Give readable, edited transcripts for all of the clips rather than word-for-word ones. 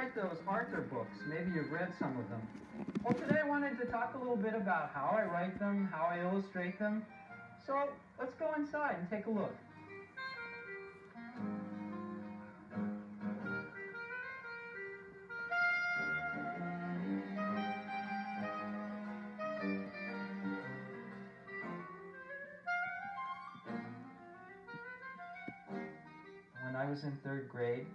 write those Arthur books. Maybe you've read some of them. Well, today I wanted to talk a little bit about how I write them, how I illustrate them. So let's go inside and take a look. When I was in third grade,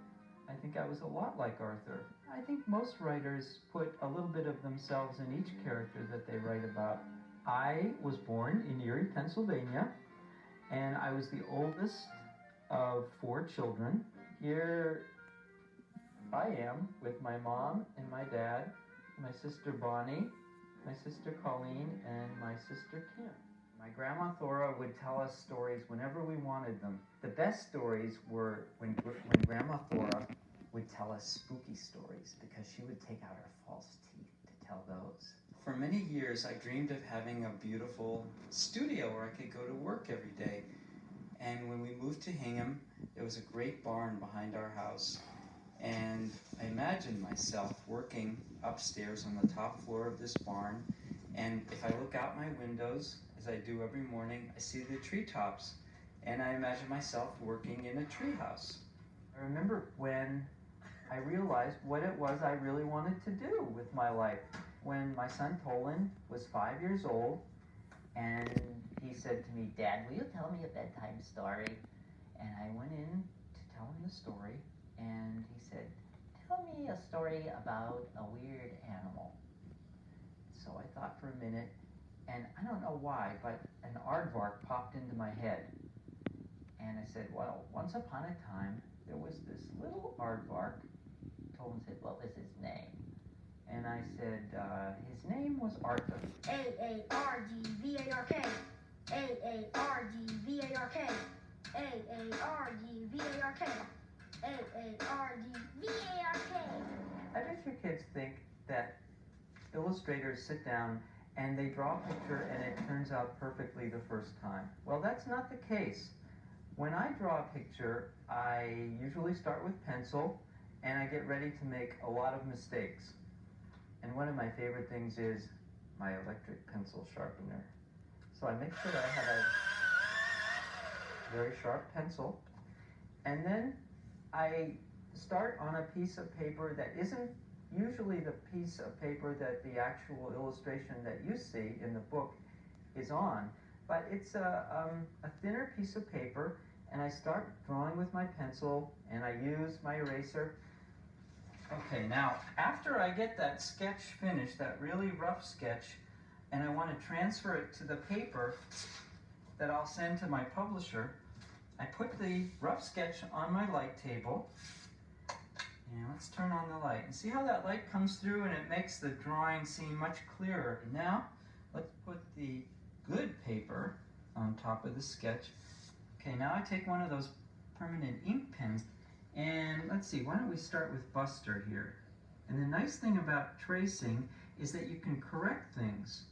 I think I was a lot like Arthur. I think most writers put a little bit of themselves in each character that they write about. I was born in Erie, Pennsylvania, and I was the oldest of 4 children. Here I am with my mom and my dad, my sister Bonnie, my sister Colleen, and my sister Kim. My grandma Thora would tell us stories whenever we wanted them. The best stories were when Grandma Thora would tell us spooky stories, because she would take out her false teeth to tell those. For many years, I dreamed of having a beautiful studio where I could go to work every day. And when we moved to Hingham, there was a great barn behind our house. And I imagined myself working upstairs on the top floor of this barn. And if I look out my windows, as I do every morning, I see the treetops. And I imagine myself working in a treehouse. I remember when I realized what it was I really wanted to do with my life. When my son Tolan was 5 years old, and he said to me, "Dad, will you tell me a bedtime story?" And I went in to tell him the story, and he said, "Tell me a story about a weird animal." So I thought for a minute, and I don't know why, but an aardvark popped into my head. And I said, "Well, once upon a time, there was this little aardvark." Tolan said, "What was his name?" And I said, his name was Arthur. A-A-R-D-V-A-R-K. A-A-R-D-V-A-R-K. A-A-R-D-V-A-R-K. A-A-R-D-V-A-R-K. I bet your kids think that illustrators sit down and they draw a picture and it turns out perfectly the first time. Well, that's not the case. When I draw a picture, I usually start with pencil and I get ready to make a lot of mistakes. And one of my favorite things is my electric pencil sharpener. So I make sure that I have a very sharp pencil. And then I start on a piece of paper that isn't usually the piece of paper that the actual illustration that you see in the book is on. But it's a thinner piece of paper, and I start drawing with my pencil, and I use my eraser. Okay, now, after I get that sketch finished, that really rough sketch, and I want to transfer it to the paper that I'll send to my publisher, I put the rough sketch on my light table. And let's turn on the light. And see how that light comes through and it makes the drawing seem much clearer. And now, let's put the good paper on top of the sketch. Okay, now I take one of those permanent ink pens. And let's see, why don't we start with Buster here? And the nice thing about tracing is that you can correct things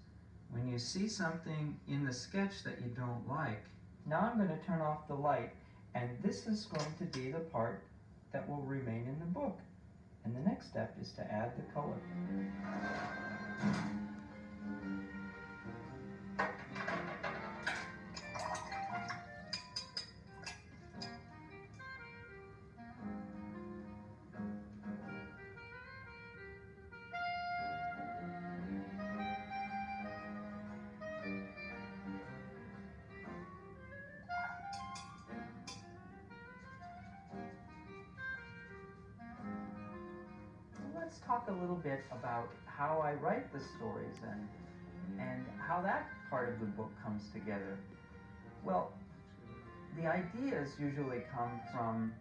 when you see something in the sketch that you don't like. Now I'm going to turn off the light, and this is going to be the part that will remain in the book. And the next step is to add the color. Let's talk a little bit about how I write the stories and how that part of the book comes together. Well, the ideas usually come from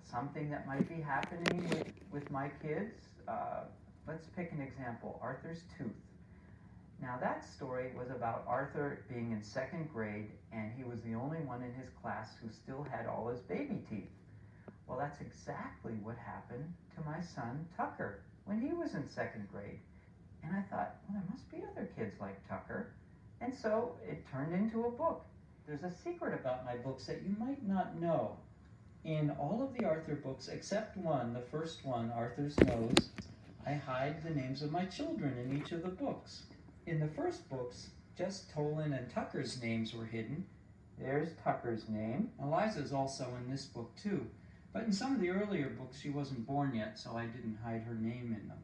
something that might be happening with my kids. Let's pick an example, Arthur's Tooth. Now that story was about Arthur being in 2nd grade, and he was the only one in his class who still had all his baby teeth. Well, that's exactly what happened to my son Tucker when he was in 2nd grade. And I thought, well, there must be other kids like Tucker. And so it turned into a book. There's a secret about my books that you might not know. In all of the Arthur books except one, the first one, Arthur's Nose, I hide the names of my children in each of the books. In the first books, just Tolan and Tucker's names were hidden. There's Tucker's name. Eliza's also in this book too. But in some of the earlier books, she wasn't born yet, so I didn't hide her name in them.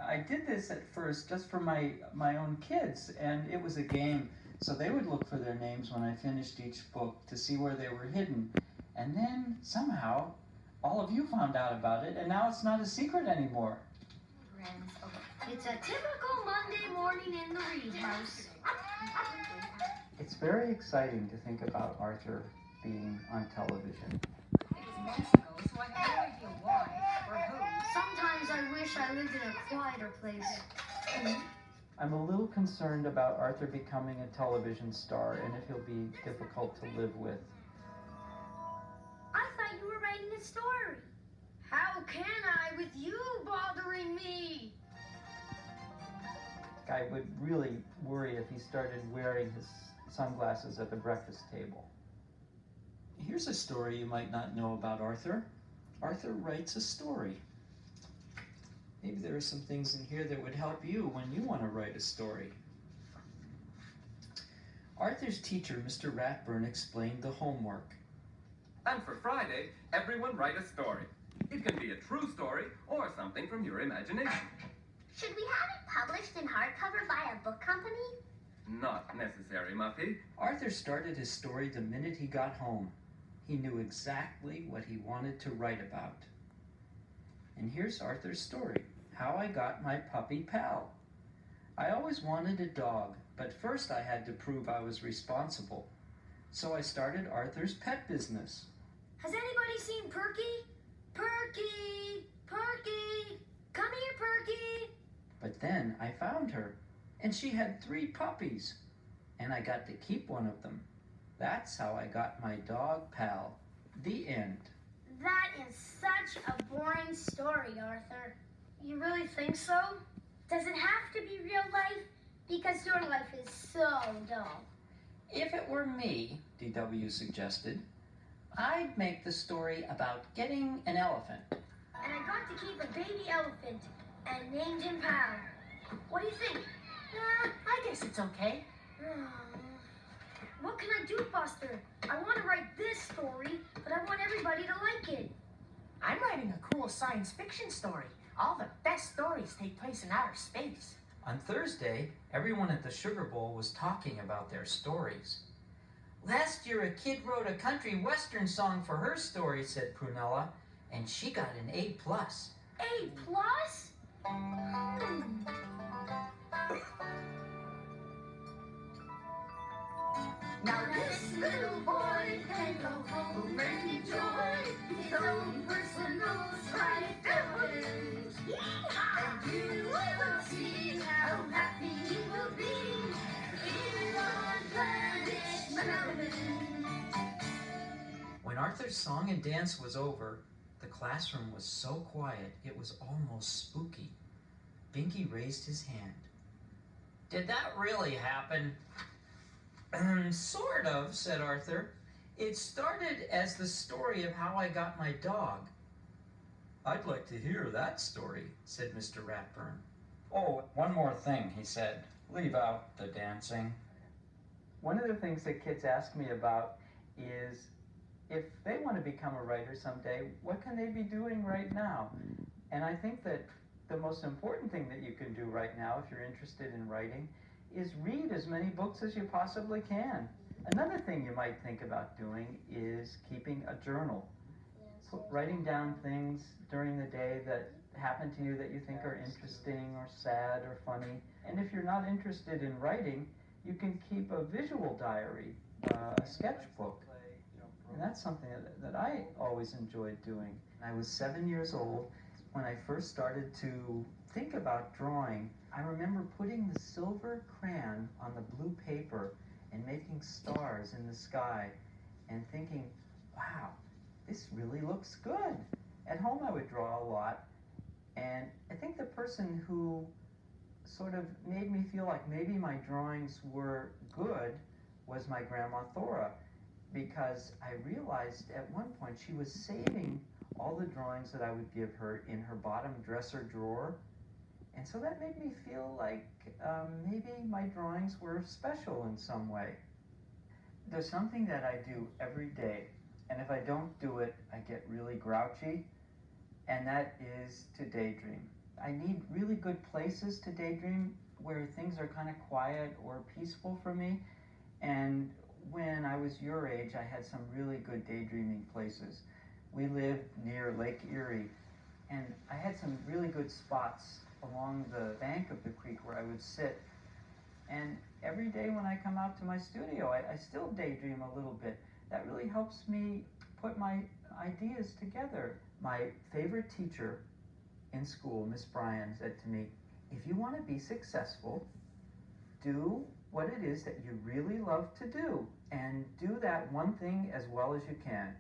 I did this at first just for my own kids, and it was a game. So they would look for their names when I finished each book to see where they were hidden. And then somehow, all of you found out about it, and now it's not a secret anymore. It's a typical Monday morning in the Reed house. It's very exciting to think about Arthur being on television. It was months ago, so I have no idea why or who. Sometimes I wish I lived in a quieter place. I'm a little concerned about Arthur becoming a television star and if he'll be difficult to live with. I thought you were writing a story. How can I with you bothering me? I would really worry if he started wearing his sunglasses at the breakfast table. Here's a story you might not know about Arthur. Arthur writes a story. Maybe there are some things in here that would help you when you want to write a story. Arthur's teacher, Mr. Ratburn, explained the homework. And for Friday, everyone write a story. It can be a true story or something from your imagination. Should we have it published in hardcover by a book company? Not necessary, Muffy. Arthur started his story the minute he got home. He knew exactly what he wanted to write about. And here's Arthur's story, How I Got My Puppy Pal. I always wanted a dog, but first I had to prove I was responsible. So I started Arthur's pet business. Has anybody seen Perky? Perky! Perky! Come here, Perky! But then I found her, and she had 3 puppies, and I got to keep one of them. That's how I got my dog pal. The end. That is such a boring story, Arthur. You really think so? Does it have to be real life? Because your life is so dull. If it were me, DW suggested, I'd make the story about getting an elephant. And I got to keep a baby elephant and named him Pal. What do you think? I guess it's okay. What can I do, Buster? I want to write this story, but I want everybody to like it. I'm writing a cool science fiction story. All the best stories take place in outer space. On Thursday, everyone at the Sugar Bowl was talking about their stories. Last year, a kid wrote a country western song for her story, said Prunella, and she got an A+. A+? Now this little boy can go home and enjoy his own personal science. And you will see how happy he will be in our planet Melbourne. When Arthur's song and dance was over, the classroom was so quiet it was almost spooky. Binky raised his hand. Did that really happen? Sort of, said Arthur. It started as the story of how I got my dog. I'd like to hear that story, said Mr. Ratburn. Oh, one more thing, he said. Leave out the dancing. One of the things that kids ask me about is if they want to become a writer someday, what can they be doing right now? And I think that the most important thing that you can do right now, if you're interested in writing, is read as many books as you possibly can. Another thing you might think about doing is keeping a journal. Writing down things during the day that happen to you that you think are interesting or sad or funny. And if you're not interested in writing, you can keep a visual diary, a sketchbook. And that's something that I always enjoyed doing. I was 7 years old when I first started to think about drawing. I remember putting the silver crayon on the blue paper and making stars in the sky and thinking, wow, this really looks good. At home I would draw a lot, and I think the person who sort of made me feel like maybe my drawings were good was my grandma Thora. because I realized at one point she was saving all the drawings that I would give her in her bottom dresser drawer. And so that made me feel like maybe my drawings were special in some way. There's something that I do every day, and if I don't do it, I get really grouchy, and that is to daydream. I need really good places to daydream where things are kind of quiet or peaceful for me. And when I was your age, I had some really good daydreaming places. We lived near Lake Erie, and I had some really good spots along the bank of the creek where I would sit. And every day when I come out to my studio, I still daydream a little bit. That really helps me put my ideas together. My favorite teacher in school, Miss Bryan, said to me, if you want to be successful, do what it is that you really love to do, and do that one thing as well as you can.